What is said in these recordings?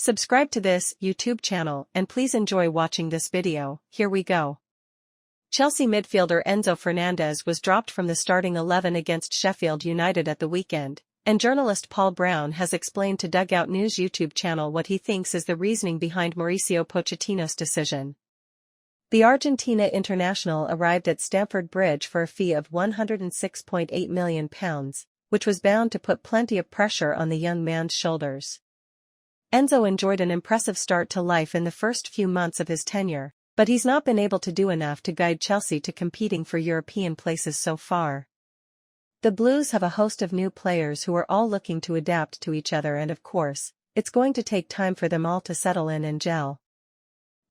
Subscribe to this YouTube channel and please enjoy watching this video. Here we go. Chelsea midfielder Enzo Fernandez was dropped from the starting 11 against Sheffield United at the weekend, and journalist Paul Brown has explained to Dugout News YouTube channel what he thinks is the reasoning behind Mauricio Pochettino's decision. The Argentina international arrived at Stamford Bridge for a fee of £106.8 million, which was bound to put plenty of pressure on the young man's shoulders. Enzo enjoyed an impressive start to life in the first few months of his tenure, but he's not been able to do enough to guide Chelsea to competing for European places so far. The Blues have a host of new players who are all looking to adapt to each other, and of course, it's going to take time for them all to settle in and gel.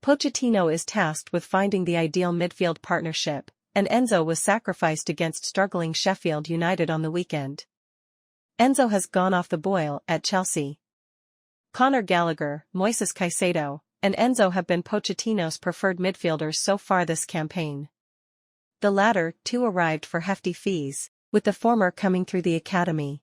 Pochettino is tasked with finding the ideal midfield partnership, and Enzo was sacrificed against struggling Sheffield United on the weekend. Enzo has gone off the boil at Chelsea. Conor Gallagher, Moises Caicedo, and Enzo have been Pochettino's preferred midfielders so far this campaign. The latter, too, arrived for hefty fees, with the former coming through the academy.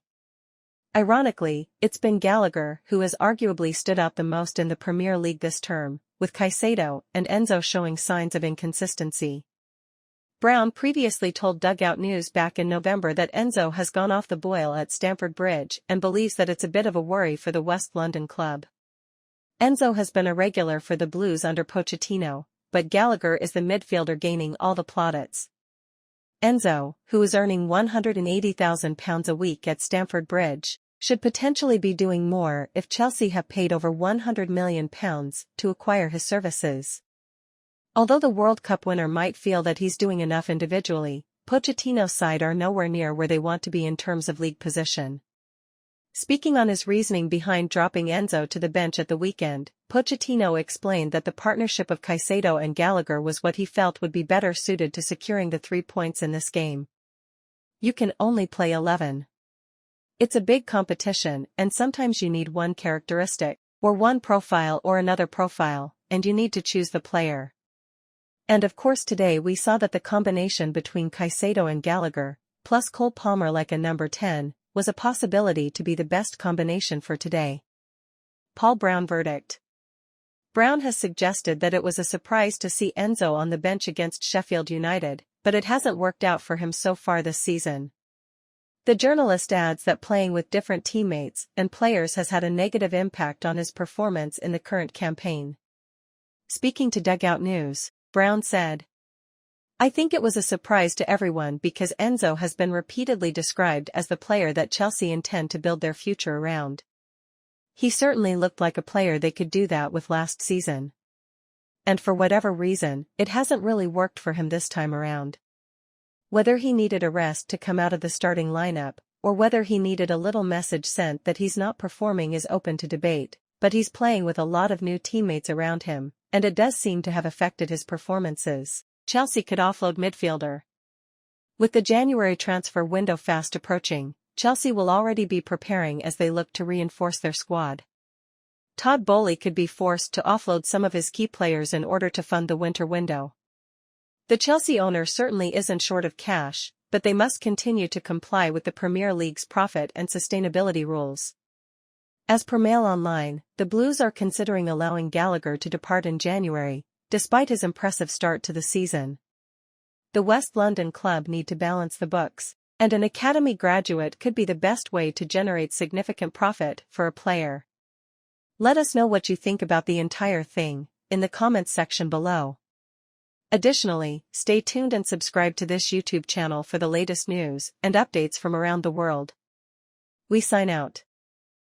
Ironically, it's been Gallagher who has arguably stood out the most in the Premier League this term, with Caicedo and Enzo showing signs of inconsistency. Brown previously told Dugout News back in November that Enzo has gone off the boil at Stamford Bridge and believes that it's a bit of a worry for the West London club. Enzo has been a regular for the Blues under Pochettino, but Gallagher is the midfielder gaining all the plaudits. Enzo, who is earning £180,000 a week at Stamford Bridge, should potentially be doing more if Chelsea have paid over £100 million to acquire his services. Although the World Cup winner might feel that he's doing enough individually, Pochettino's side are nowhere near where they want to be in terms of league position. Speaking on his reasoning behind dropping Enzo to the bench at the weekend, Pochettino explained that the partnership of Caicedo and Gallagher was what he felt would be better suited to securing the 3 points in this game. You can only play 11. It's a big competition, and sometimes you need one characteristic, or one profile or another profile, and you need to choose the player. And of course today we saw that the combination between Caicedo and Gallagher, plus Cole Palmer like a number 10, was a possibility to be the best combination for today. Paul Brown verdict. Brown has suggested that it was a surprise to see Enzo on the bench against Sheffield United, but it hasn't worked out for him so far this season. The journalist adds that playing with different teammates and players has had a negative impact on his performance in the current campaign. Speaking to Dugout News, Brown said, "I think it was a surprise to everyone because Enzo has been repeatedly described as the player that Chelsea intend to build their future around. He certainly looked like a player they could do that with last season. And for whatever reason, it hasn't really worked for him this time around. Whether he needed a rest to come out of the starting lineup, or whether he needed a little message sent that he's not performing is open to debate, but he's playing with a lot of new teammates around him, and it does seem to have affected his performances." Chelsea could offload midfielder. With the January transfer window fast approaching, Chelsea will already be preparing as they look to reinforce their squad. Todd Boehly could be forced to offload some of his key players in order to fund the winter window. The Chelsea owner certainly isn't short of cash, but they must continue to comply with the Premier League's profit and sustainability rules. As per Mail Online, the Blues are considering allowing Gallagher to depart in January, despite his impressive start to the season. The West London club need to balance the books, and an academy graduate could be the best way to generate significant profit for a player. Let us know what you think about the entire thing in the comments section below. Additionally, stay tuned and subscribe to this YouTube channel for the latest news and updates from around the world. We sign out.